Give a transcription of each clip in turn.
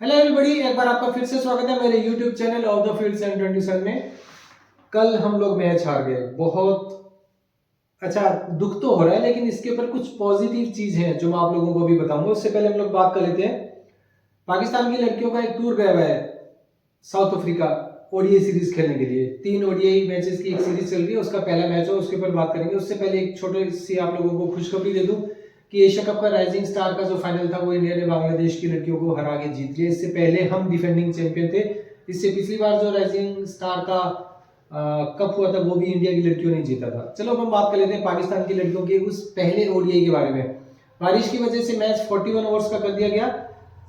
Hello everybody, एक बार आपका फिर से स्वागत है मेरे YouTube channel of the field 727 में। कल हम लोग मैच हार गए। बहुत अच्छा दुख तो हो रहा है, लेकिन इसके ऊपर कुछ पॉजिटिव चीज है जो मैं आप लोगों को अभी बताऊंगा। उससे पहले हम लोग बात कर लेते हैं। पाकिस्तान की लड़कियों का एक टूर गया हुआ है साउथ अफ्रीका ओडीआई सीरीज खेलने के लिए। 3 ओडीआई मैचेस की एक सीरीज चल रही है, उसका पहला मैच है, उसके ऊपर बात करेंगे। उससे पहले एक छोटी सी आप लोगों को खुशखबरी दे दूं कि एशिया कप का राइजिंग स्टार का जो फाइनल था वो इंडिया ने बांग्लादेश की लड़कियों को हरा के जीत लिया। इससे पहले हम डिफेंडिंग चैंपियन थे। इससे पिछली बार जो राइजिंग स्टार का कप हुआ था वो भी इंडिया की लड़कियों ने जीता था। चलो अब हम बात कर लेते हैं पाकिस्तान की लड़कियों के उस पहले ओडीआई के बारे में। बारिश की वजह से मैच 41 ओवर्स का कर दिया गया।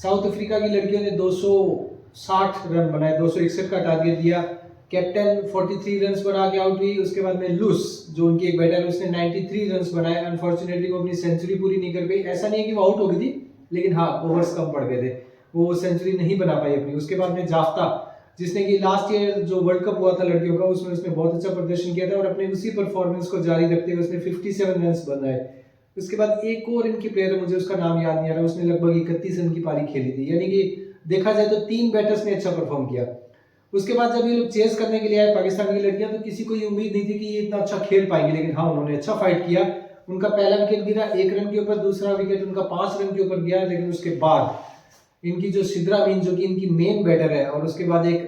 साउथ अफ्रीका की लड़कियों ने 260 रन बनाए, 261 का टारगेट दिया। कैप्टन 43 रन बना के आउट हुई। उसके बाद में लूस जो उनकी एक बैटर है उसने 93 रन बनाए। अनफॉर्चुनेटली वो अपनी सेंचुरी पूरी नहीं कर पाई। ऐसा नहीं है कि वो आउट हो गई थी, लेकिन हाँ ओवर्स कम पड़ गए थे, वो सेंचुरी नहीं बना पाई अपनी। उसके बाद में जाफ्ता जिसने कि लास्ट ईयर जो वर्ल्ड कप हुआ था लड़कियों का उसमें उसने बहुत अच्छा प्रदर्शन किया था और अपने उसी परफॉर्मेंस को जारी रखते हुए उसने 57 रन बनाए। उसके बाद एक और इनकी प्लेयर है, मुझे उसका नाम याद नहीं आ रहा, उसने लगभग 31 रन की पारी खेली थी। यानी कि देखा जाए तो 3 बैटर्स ने अच्छा परफॉर्म किया। उसके बाद जब ये लोग चेस करने के लिए आए पाकिस्तान की लड़कियां, तो किसी को ये उम्मीद नहीं थी कि ये इतना अच्छा खेल पाएंगे, लेकिन हाँ उन्होंने अच्छा फाइट किया। उनका पहला विकेट गिरा 1 रन के ऊपर, दूसरा विकेट उनका 5 रन के ऊपर गया। लेकिन उसके बाद इनकी जो सिद्रा मीन जो कि इनकी मेन बैटर है, और उसके बाद एक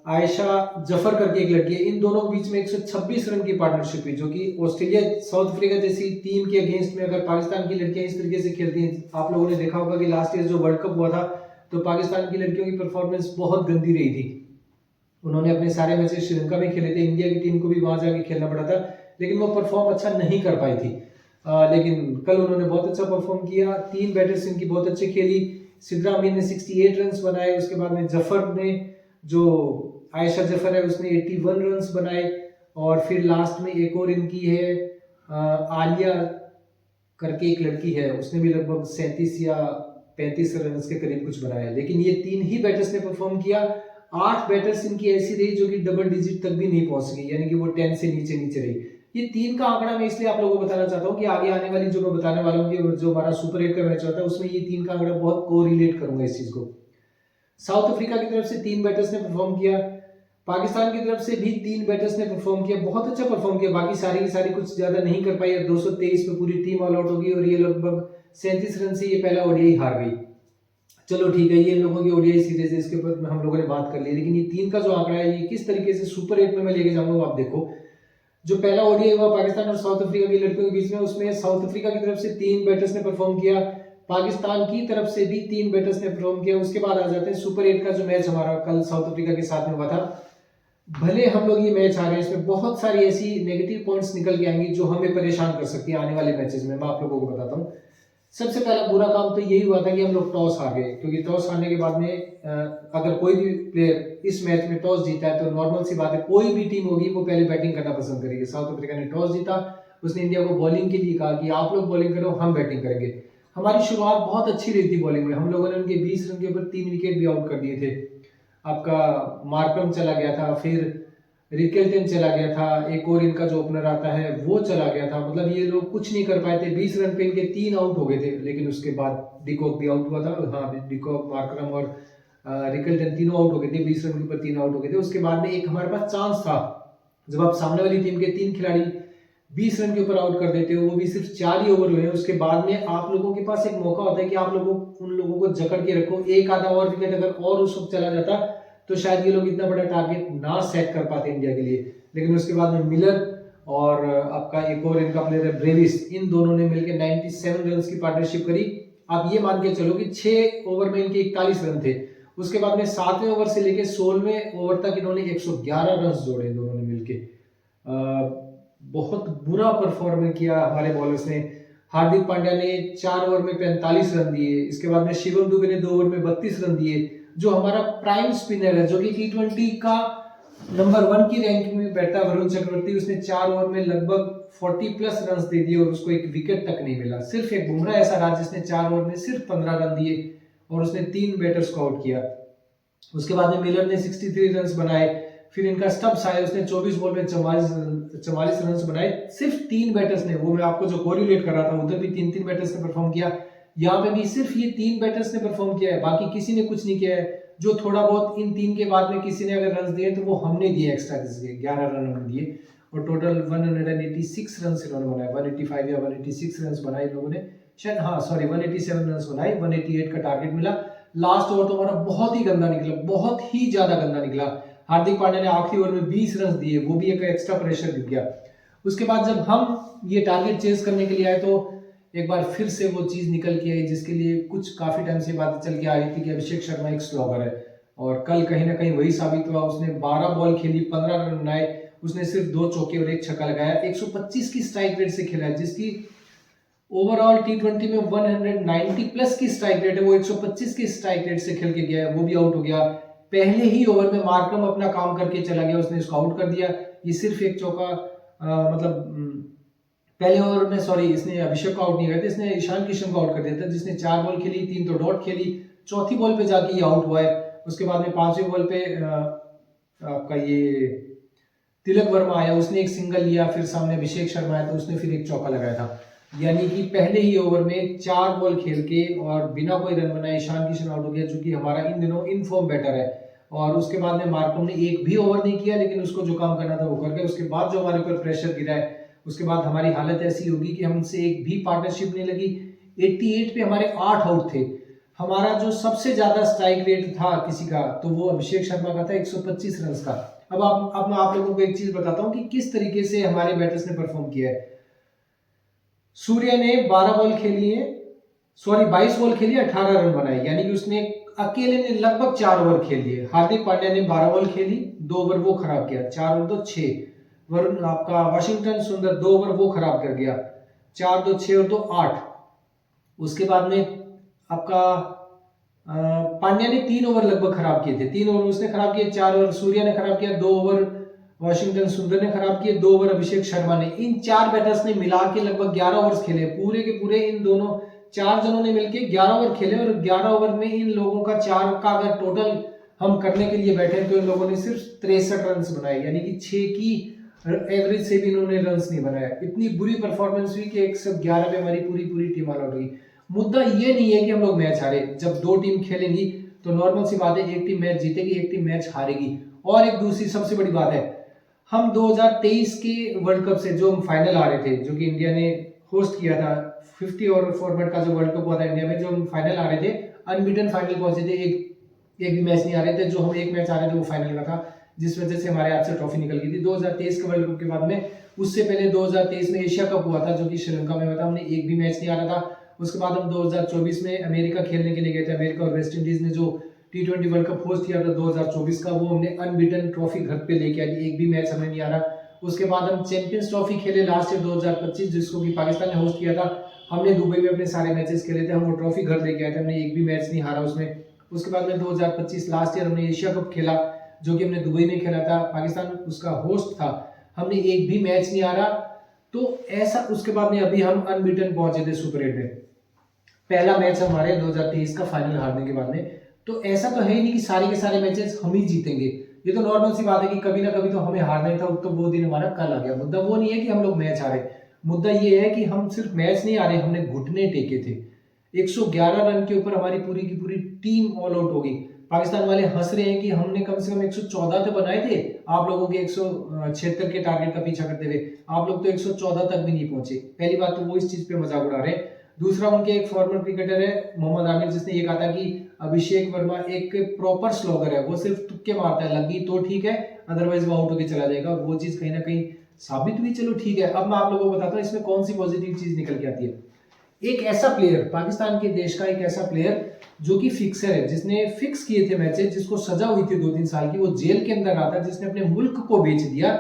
आयशा जफर करके एक लड़की है, इन दोनों के बीच में 126 रन की पार्टनरशिप हुई, जो कि ऑस्ट्रेलिया साउथ अफ्रीका जैसी टीम के अगेंस्ट में अगर पाकिस्तान की लड़कियां इस तरीके से खेलती हैं। आप लोगों ने देखा होगा कि लास्ट ईयर जो वर्ल्ड कप हुआ था तो पाकिस्तान की लड़कियों की परफॉर्मेंस बहुत गंदी रही थी। उन्होंने अपने सारे मैचेस श्रीलंका में खेले थे, इंडिया की टीम को भी वहां जाके खेलना पड़ा था, लेकिन वो परफॉर्म अच्छा नहीं कर पाई थी। लेकिन कल उन्होंने बहुत अच्छा परफॉर्म किया। 3 बैटर्स इनकी बहुत अच्छी खेली। सिद्रा अमीन ने 68 रन बनाए। उसके बाद में जफर ने, जो आयशा जफर है, उसने 81 रन बनाए। और फिर लास्ट में एक और इनकी है आलिया करके एक लड़की है, उसने भी लगभग 37 या 35 रन के करीब कुछ बनाया। लेकिन ये 3 ही बैटर्स ने परफॉर्म किया। 8 बैटर्स इनकी ऐसी रही जो कि डबल डिजिट तक भी नहीं पहुंच गई, यानी कि वो 10 से नीचे नीचे रही। ये 3 का आंकड़ा मैं इसलिए आप लोगों को बताना चाहता हूँ कि आगे आने वाली जो मैं बताने वाला हूँ कि जो हमारा सुपर 8 का मैच होता है उसमें ये 3 का आंकड़ा बहुत कोरिलेट करूंगा इस चीज को। साउथ अफ्रीका की तरफ से 3 बैटर्स ने परफॉर्म किया। पाकिस्तान की तरफ से भी 3 बैटर्स ने परफॉर्म किया, बहुत अच्छा परफॉर्म किया। बाकी सारी की सारी कुछ ज्यादा नहीं कर पाई। 223 में पूरी टीम ऑल आउट हो गई और ये लगभग 37 रन से ये पहला ओडीआई हार गई। चलो ठीक है, ये लोगों की ओडीआई सीरीज है, इसके ऊपर हम लोगों ने बात कर ली। लेकिन ये 3 का जो आंकड़ा है ये किस तरीके से सुपर 8 में मैं लेके जाऊंगा वो आप देखो। जो पहला ओडीआई हुआ पाकिस्तान और साउथ अफ्रीका की लड़कियों के बीच में, उसमें साउथ अफ्रीका की तरफ से 3 बैटर्स ने परफॉर्म किया, पाकिस्तान की तरफ से भी 3 बैटर्स ने परफॉर्म किया। उसके बाद आ जाते हैं सुपर 8 का जो मैच हमारा कल साउथ अफ्रीका के साथ में हुआ था। भले हम लोग ये मैच हारे, इसमें बहुत सारी ऐसी नेगेटिव पॉइंट्स निकल के आएंगी जो हमें परेशान कर सकती है आने वाले मैचेस में। मैं आप लोगों को बताता हूँ। सबसे पहला बुरा काम तो यही हुआ था कि हम लोग टॉस हार गए, क्योंकि टॉस हारने के बाद में अगर कोई भी प्लेयर इस मैच में टॉस जीता है तो नॉर्मल सी बात है कोई भी टीम होगी वो पहले बैटिंग करना पसंद करेगी। साउथ अफ्रीका ने टॉस जीता, उसने इंडिया को बॉलिंग के लिए कहा कि आप लोग बॉलिंग करो, हम बैटिंग करेंगे। हमारी शुरुआत बहुत अच्छी रही थी बॉलिंग में, हम लोगों ने उनके 20 रन के ऊपर 3 विकेट भी आउट कर दिए थे। आपका मार्करम चला गया था, फिर रिकेल्टन चला गया था, एक और इनका जो ओपनर आता है वो चला गया था। मतलब ये लोग कुछ नहीं कर पाए थे। 20 रन पे इनके 3 आउट हो गए थे। लेकिन उसके बाद डिकॉक भी आउट हुआ था। हाँ, डिकॉक, मार्करम और रिकेल्टन तीनों आउट हो गए थे। 20 रन के ऊपर 3 आउट हो गए थे। उसके बाद में एक हमारे पास चांस था, जब आप सामने वाली टीम के 3 खिलाड़ी 20 रन के ऊपर आउट कर देते हो, वो भी सिर्फ 4 ही ओवर हुए हैं। उसके बाद में आप लोगों के पास एक मौका होता है कि आप लोगों उन लोगों को जकड़ के रखो। एक आधा और विकेट अगर और उस वक्त चला जाता तो शायद ये लोग इतना बड़ा टारगेट ना सेट कर पाते इंडिया के लिए। लेकिन उसके बाद में मिलर और आपका एक और इनका प्लेयर है ब्रेविस, इन दोनों ने मिलकर 97 रन की पार्टनरशिप करी। आप ये मान के चलो कि 6 ओवर में इनके 41 रन थे। उसके बाद में 7वें ओवर से लेकर 16वें ओवर तक इन्होंने 111 रन जोड़े दोनों ने मिलकर। बहुत बुरा परफॉर्म किया हमारे बॉलर्स ने। हार्दिक पांड्या ने 4 ओवर में 45 रन दिए। इसके बाद में शिवम दुबे ने 2 ओवर में 32 रन दिए। जो हमारा प्राइम स्पिनर है, जो कि T20 का नंबर 1 की रैंकिंग में बैठा वरुण चक्रवर्ती, उसने 4 ओवर में लगभग 40 प्लस रन दे दिए और उसको एक विकेट तक नहीं मिला। सिर्फ एक बुमराह ऐसा रहा जिसने 4 ओवर में सिर्फ 15 रन दिए और उसने 3 बैटर्स को आउट किया। उसके बाद में मिलर ने 63 रन बनाए। फिर इनका स्टब्स आया, उसने 24 बॉल में 44 रन बनाए। सिर्फ 3 बैटर्स ने, वो मैं आपको जो कोरिलेट कर रहा था, उधर भी 3 बैटर्स ने परफॉर्म किया। यहाँ पे भी सिर्फ ये 3 बैटर्स ने परफॉर्म किया है, बाकी किसी ने कुछ नहीं किया है। जो थोड़ा बहुत इन 3 के बाद में किसी ने अगर रन दिए तो वो हमने दिए एक्स्ट्रा, किसी के 11 रन हमने दिए और टोटल 186 रन इन्होंने बनाए, 185 या 186 रन बनाए लोगों ने शायद, हाँ सॉरी 187 रन बनाए, 188 का टारगेट मिला। लास्ट ओवर तो हमारा बहुत ही गंदा निकला, बहुत ही ज्यादा गंदा निकला। हार्दिक पांड्या ने आखिरी ओवर में 20 रन दिए, वो भी एक एक्स्ट्रा प्रेशर दिख गया। उसके बाद जब हम ये टारगेट चेस करने के लिए आए तो एक बार फिर से वो चीज निकल के आई जिसके लिए कुछ काफी टाइम से बातें चल के आ रही थी कि अभिषेक शर्मा एक स्लॉगर है, और कल कहीं ना कहीं वही साबित हुआ। उसने 12 बॉल खेली, 15 रन बनाए, उसने सिर्फ 2 चौके और 1 छक्का लगाया, 125 की स्ट्राइक रेट से खेला है, जिसकी ओवरऑल टी20 में 190 प्लस की स्ट्राइक रेट है, वो 125 की स्ट्राइक रेट से खेल के गया है, वो भी आउट हो गया। पहले ही ओवर में मार्करम अपना काम करके चला गया, उसने इसको आउट कर दिया। ये सिर्फ एक चौका पहले ओवर में सॉरी इसने अभिषेक को आउट नहीं किया था, इसने ईशान किशन को आउट कर दिया था, जिसने 4 बॉल खेली, 3 तो डॉट खेली, चौथी बॉल पे जाके ये आउट हुआ है। उसके बाद में 5वीं बॉल पे आपका ये तिलक वर्मा आया, उसने एक सिंगल लिया, फिर सामने अभिषेक शर्मा आया तो उसने फिर एक चौका लगाया था। यानी कि पहले ही ओवर में 4 बॉल खेल के और बिना कोई रन बनाए ईशान किशन आउट हो गया, जो कि हमारा इन दिनों इन फॉर्म बैटर है। और उसके बाद में मार्करम ने एक भी ओवर नहीं किया, लेकिन उसको जो काम करना था वो कर गया। उसके बाद जो हमारे ऊपर प्रेशर गिरा है, उसके बाद हमारी हालत ऐसी होगी कि हमसे एक भी पार्टनरशिप नहीं लगी। 88 पे हमारे 8 आउट थे। हमारा जो सबसे ज्यादा स्ट्राइक रेट था किसी का तो वो अभिषेक शर्मा का था, 125 रन का। अब मैं आप लोगों को एक चीज बताता हूं कि किस तरीके से हमारे बैटर्स ने परफॉर्म किया है। सूर्य ने 12 बॉल खेली है, सॉरी 22 बॉल खेली, 18 रन बनाए, यानी कि उसने अकेले ने लगभग 4 ओवर खेल लिए। हार्दिक पांड्या ने 12 बॉल खेली, 2 ओवर वो खराब किया, 4 ओवर तो 6। वरुण आपका वाशिंगटन सुंदर 2 ओवर वो खराब कर गया, 4 2 6 और 2 8। उसके बाद में आपका पांड्या ने 3 ओवर लगभग खराब किए थे, 3 ओवर उसने खराब किए, 4 ओवर सूर्य ने खराब किया, 2 ओवर वाशिंगटन सुंदर ने खराब किए, 2 ओवर अभिषेक शर्मा ने। इन 4 बैटर्स ने मिला के लगभग 11 ओवर्स खेले, पूरे के पूरे इन दोनों 4 जनों ने मिलकर 11 ओवर खेले। और 11 ओवर में इन लोगों का 4 का अगर टोटल हम करने के लिए बैठे तो इन लोगों ने सिर्फ 63 रन बनाए, यानी कि 6 की एवरेज से भी इन्होंने रन्स नहीं बनाया। इतनी बुरी परफॉर्मेंस हुई कि 111 में हमारी पूरी टीम ऑल आउट हुई। मुद्दा ये नहीं है कि हम लोग मैच हारे, जब 2 टीम खेलेंगी तो नॉर्मल सी बात है, एक टीम मैच जीतेगी, एक टीम मैच हारेगी। और एक दूसरी सबसे बड़ी बात है, हम 2023 के वर्ल्ड कप से जो हम फाइनल आ रहे थे, जो कि इंडिया ने होस्ट किया था, 50 ओवर फॉर्मेट का जो वर्ल्ड कप हुआ था इंडिया में, जो हम फाइनल आ रहे थे, अनबीटन फाइनल पहुंचे थे, एक भी मैच नहीं आ रहे थे। जो हम एक मैच आ रहे थे वो फाइनल का था, जिस वजह से हमारे हाथ से ट्रॉफी निकल गई थी 2023 के वर्ल्ड कप के बाद में। उससे पहले 2023 में एशिया कप हुआ था, जो कि श्रीलंका में हुआ था, हमने एक भी मैच नहीं आ रहा था। उसके बाद हम 2024 में अमेरिका खेलने के लिए गए थे, अमेरिका और वेस्ट इंडीज ने जो टी20 वर्ल्ड कप होस्ट किया था 2024 का, वो हमने अनबीटन ट्रॉफी घर पे लेके आई, एक भी मैच हमें नहीं आ रहा। उसके बाद हम चैंपियंस ट्रॉफी खेले लास्ट ईयर 2025, जिसको कि पाकिस्तान ने होस्ट किया था। हमने दुबई में अपने सारे मैचेस खेले थे, हम वो ट्रॉफी घर लेके आए थे, हमने एक भी मैच नहीं हारा उसमें। उसके बाद में 2025 लास्ट ईयर हमने एशिया कप खेला, जो कि हमने दुबई में खेला था, पाकिस्तान उसका होस्ट था, हमने एक भी मैच नहीं हारा। तो ऐसा, उसके बाद में अभी हम अनबीटन पहुंचे थे सुपर 8 में, पहला मैच हमारे 2023 का फाइनल हारने के बाद में। तो ऐसा तो है ही नहीं कि सारे के सारे मैचेस हम ही जीतेंगे, ये तो नॉर्मल सी बात है कि कभी ना कभी तो हमें हारना ही था, तो वो दिन हमारा कल आ गया। मुद्दा वो नहीं है कि हम लोग मैच हारे, मुद्दा ये है कि हम सिर्फ मैच नहीं हारे, हमने घुटने टेके थे। 111 रन के ऊपर हमारी पूरी की पूरी टीम ऑल आउट हो गई। पाकिस्तान वाले हंस रहे हैं कि हमने कम से कम 114 तो बनाए थे, आप लोगों के 176 के टारगेट का पीछा करते हुए, आप लोग तो 114 तक भी नहीं पहुंचे। पहली बात तो वो इस चीज पे मजाक उड़ा रहे हैं। दूसरा, उनके एक फॉर्मर क्रिकेटर है मोहम्मद आमिर, जिसने ये कहा था कि अभिषेक वर्मा एक प्रॉपर स्लोगर है, वो सिर्फ तुक्के मारता है, लगी तो ठीक है, अदरवाइज वो आउट होकर चला जाएगा। वो चीज कहीं ना कहीं साबित हुई, चलो ठीक है। अब मैं आप लोगों को बताता हूँ इसमें कौन सी पॉजिटिव चीज निकल के आती है। एक ऐसा प्लेयर, पाकिस्तान के देश का एक ऐसा प्लेयर जो कि फिक्सर है, जिसने फिक्स किए थे मैचेस, जिसको सजा हुई थी 2-3 साल की, वो जेल के अंदर रहा था, जिसने अपने मुल्क को बेच दिया।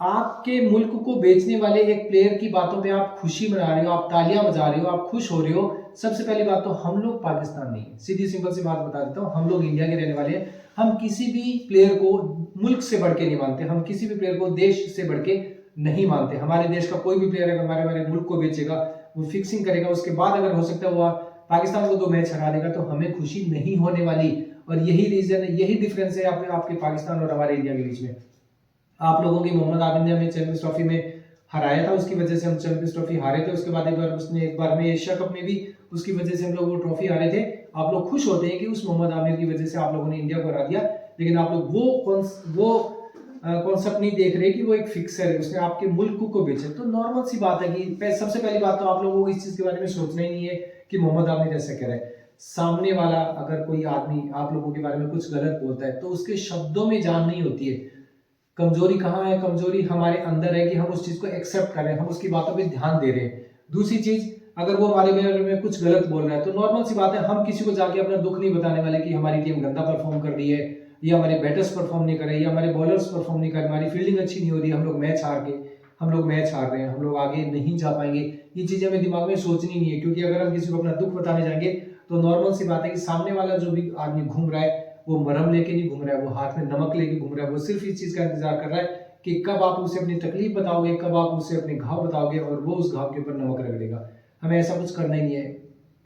आपके मुल्क को बेचने वाले एक प्लेयर की बातों पे आप खुशी मना रहे हो, आप तालियां बजा रहे हो, आप खुश हो रहे हो। सबसे पहली बात तो हम लोग पाकिस्तान नहीं है, सीधी सिंपल सी बात बता देता हूँ, हम लोग इंडिया के रहने वाले हैं। हम किसी भी प्लेयर को मुल्क से बढ़ के नहीं मानते, हम किसी भी प्लेयर को देश से बढ़ के नहीं मानते। हमारे देश का कोई भी प्लेयर अगर हमारे मुल्क को बेचेगा, वो फिक्सिंग करेगा, उसके बाद अगर हो सकता है वो पाकिस्तान को 2 मैच हरा देगा, तो हमें खुशी नहीं होने वाली। और यही रीजन है, यही डिफरेंस है आपके पाकिस्तान और हमारे इंडिया के बीच में। आप लोगों की मोहम्मद आबिद ने हमें चैंपियंस ट्रॉफी में हराया था, उसकी वजह से हम चैंपियंस ट्रॉफी हारे थे। उसके बाद एक बार में एशिया कप में भी उसकी वजह से हम लोग वो ट्रॉफी हारे थे। आप लोग खुश होते हैं कि उस मोहम्मद आमिर की वजह से आप लोगों ने इंडिया को हरा दिया, लेकिन आप लोग वो कॉन्सेप्ट नहीं देख रहे कि वो एक फिक्सर है, उसने आपके मुल्क को बेचा। तो नॉर्मल सी बात है कि सबसे पहली बात तो आप लोगों को इस चीज के बारे में सोचना ही नहीं है कि मोहम्मद आमिर ऐसा कह रहा है। सामने वाला अगर कोई आदमी आप लोगों के बारे में कुछ गलत बोलता है तो उसके शब्दों में जान नहीं होती है। कमजोरी कहाँ है? कमजोरी हमारे अंदर है कि हम उस चीज को एक्सेप्ट कर रहे हैं, हम उसकी बातों पे ध्यान दे रहे हैं। दूसरी चीज, अगर वो हमारे बारे में कुछ गलत बोल रहा है तो नॉर्मल सी बात है, हम किसी को जाके अपना दुख नहीं बताने वाले कि हमारी टीम गंदा परफॉर्म कर रही है, या हमारे बैटर्स परफॉर्म नहीं कर रहे, या हमारे बॉलर्स परफॉर्म नहीं कर रहे, हमारी फील्डिंग अच्छी नहीं हो रही, हम लोग मैच हार रहे हैं, हम लोग आगे नहीं जा पाएंगे। ये चीजें हमें दिमाग में सोचनी नहीं है, क्योंकि अगर हम किसी को अपना दुख बताने जाएंगे तो नॉर्मल सी बात है कि सामने वाला जो भी आदमी घूम रहा है वो मरहम लेके नहीं घूम रहा है, वो हाथ में नमक लेके घूम रहा है। वो सिर्फ इस चीज का इंतजार कर रहा है कि कब आप उसे अपनी तकलीफ बताओगे, कब आप उसे अपने घाव बताओगे, और वो उस घाव के ऊपर नमक रख देगा। हमें ऐसा कुछ करना ही नहीं है।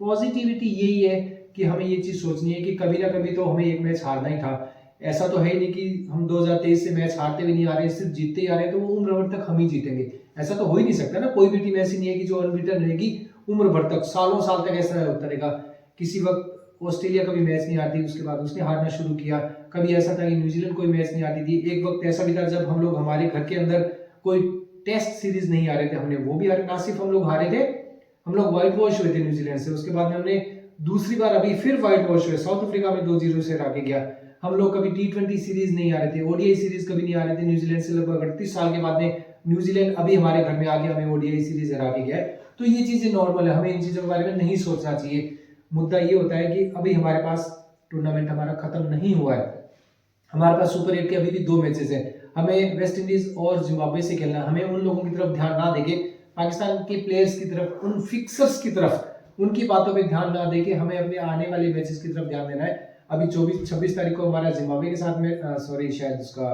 पॉजिटिविटी यही है कि हमें ये चीज सोचनी है कि कभी ना कभी तो हमें एक मैच हारना ही था। ऐसा तो है ही नहीं कि हम 2023 से मैच हारते भी नहीं आ रहे, सिर्फ जीतते ही आ रहे हैं, तो वो उम्र भर तक हम ही जीतेंगे। ऐसा तो हो ही नहीं सकता ना। कोई भी टीम ऐसी नहीं है कि जो अनबीटन रहेगी उम्र भर तक, सालों साल तक ऐसा होता रहेगा। किसी वक्त ऑस्ट्रेलिया कभी मैच नहीं आती, उसके बाद उसने हारना शुरू किया। कभी ऐसा था कि न्यूजीलैंड कोई मैच नहीं आती थी। एक वक्त ऐसा भी था जब हम लोग, हमारे घर के अंदर कोई टेस्ट सीरीज नहीं आ रहे थे, हमने वो भी हारे। ना सिर्फ हम लोग हारे थे, हम लोग व्हाइट वॉश हुए थे न्यूजीलैंड से। उसके बाद में हमने दूसरी बार अभी फिर व्हाइट वॉश हुए, साउथ अफ्रीका में 2-0 से हरा के गया। हम लोग कभी T20 सीरीज नहीं आ रहे थे, ओडीआई सीरीज कभी नहीं आ रहे थे न्यूजीलैंड से। लगभग 38 साल के बाद में न्यूजीलैंड अभी हमारे घर में आ गया, हमें ओडीआई सीरीज हरा के गया है। तो ये चीजें नॉर्मल है, हमें इन चीजों के बारे में नहीं सोचना चाहिए। मुद्दा ये होता है कि अभी हमारे पास टूर्नामेंट हमारा खत्म नहीं हुआ है, हमारे पास सुपर 8 के अभी भी 2 मैचेस हैं। हमें वेस्ट इंडीज और जिम्बाब्वे से खेलना है। हमें उन लोगों की तरफ ध्यान ना देके पाकिस्तान के प्लेयर्स की तरफ, उन फिक्सर्स की तरफ, उनकी बातों पे ध्यान ना देके हमें अपने आने वाले मैचेस की तरफ ध्यान देना है। अभी 26 तारीख को हमारा जिम्बाब्वे के साथ में सॉरी शायद उसका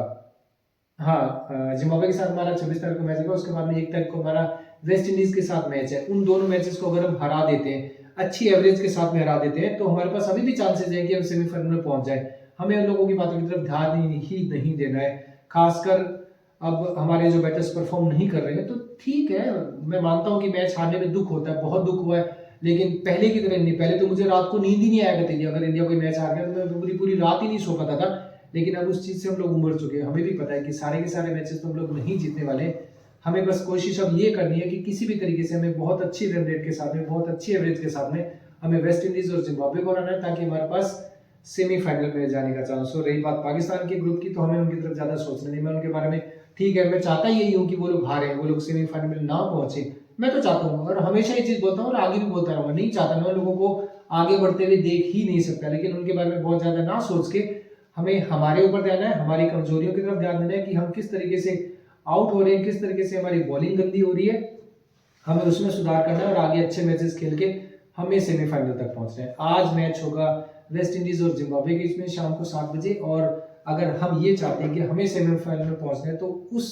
जिम्बाब्वे के साथ हमारा 26 तारीख को मैच होगा। उसके बाद में 1 तारीख को हमारा वेस्ट इंडीज के साथ मैच है। उन दोनों मैचेस को अगर हम हरा देते हैं, अच्छी एवरेज के साथ में हरा देते हैं, तो हमारे पास अभी भी चांसेस है कि हम सेमीफाइनल में पहुंच जाए। हमें उन लोगों की बातों की तरफ ध्यान ही नहीं देना है। खासकर अब हमारे जो बैटर्स परफॉर्म नहीं कर रहे हैं, तो ठीक है, मैं मानता हूं कि मैच हारने में दुख होता है, बहुत दुख हुआ है, लेकिन पहले की तरह नहीं। पहले तो मुझे रात को नींद ही नहीं आया करती थी, अगर इंडिया कोई मैच हार गया तो मैं पूरी पूरी रात ही नहीं सो पाता था। लेकिन अब उस चीज से हम लोग उबर चुके हैं। हमें भी पता है कि सारे के सारे मैचेस तो हम लोग नहीं जीतने वाले। हमें बस कोशिश अब ये करनी है कि किसी भी तरीके से हमें बहुत अच्छी रन रेट के साथ में, बहुत अच्छी एवरेज के साथ में हमें वेस्ट इंडीज और जिम्बाब्वे को हराना है, ताकि हमारे पास सेमीफाइनल में जाने का चांस हो। रही बात पाकिस्तान के ग्रुप की, तो हमें उनकी तरफ ज्यादा सोचना नहीं। मैं उनके बारे में, ठीक है, मैं चाहता यही हूँ कि वो लोग हारे, वो लोग सेमीफाइनल में ना पहुंचे। मैं तो चाहता हूँ, और हमेशा ये चीज बोलता हूँ और आगे भी बोलता रहूंगा, नहीं चाहता मैं उन लोगों को आगे बढ़ते हुए देख ही नहीं सकता। लेकिन उनके बारे में बहुत ज्यादा ना सोच के हमें हमारे ऊपर ध्यान है, हमारी कमजोरियों की तरफ ध्यान देना है कि हम किस तरीके से आउट हो रहे हैं, किस तरीके से हमारी बॉलिंग गंदी हो रही है, हमें उसमें सुधार करना है और आगे अच्छे मैचेस खेल के हमें सेमीफाइनल तक पहुंचना है। आज मैच होगा वेस्ट इंडीज और जिम्बाब्वे के बीच में शाम को 7 बजे, और अगर हम ये चाहते हैं कि हमें सेमीफाइनल में पहुंचना है, तो उस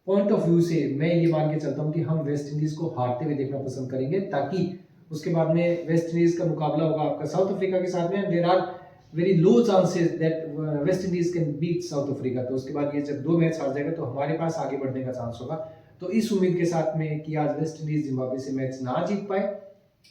पॉइंट ऑफ व्यू से मैं ये मान के चलता हूँ कि हम वेस्ट इंडीज को हारते हुए देखना पसंद करेंगे, ताकि उसके बाद में वेस्ट इंडीज का मुकाबला होगा आपका साउथ अफ्रीका के साथ में। There are very low chances that West Indies can beat South Africa. तो उसके बाद ये जब 2 मैच हार जाएगा तो हमारे पास आगे बढ़ने का चांस होगा। तो इस उम्मीद के साथ में कि आज वेस्ट इंडीज जिम्बाब्वे से मैच ना जीत पाए,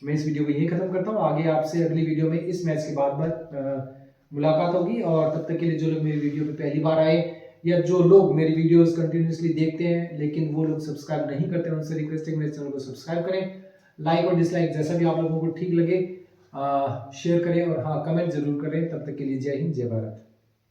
मैं इस वीडियो को यही खत्म करता हूँ। आगे आपसे अगली वीडियो में इस मैच के बाद मुलाकात होगी, और तब तक के लिए जो लोग मेरी वीडियो पे पहली बार आए, या जो लोग मेरी वीडियोस कंटिन्यूसली देखते हैं लेकिन वो लोग सब्सक्राइब नहीं करते, उनसे रिक्वेस्ट है कि मेरे चैनल को सब्सक्राइब करें। लाइक और डिसलाइक जैसा भी आप लोगों को ठीक लगे शेयर करें, और हाँ, कमेंट जरूर करें। तब तक के लिए जय हिंद, जय भारत।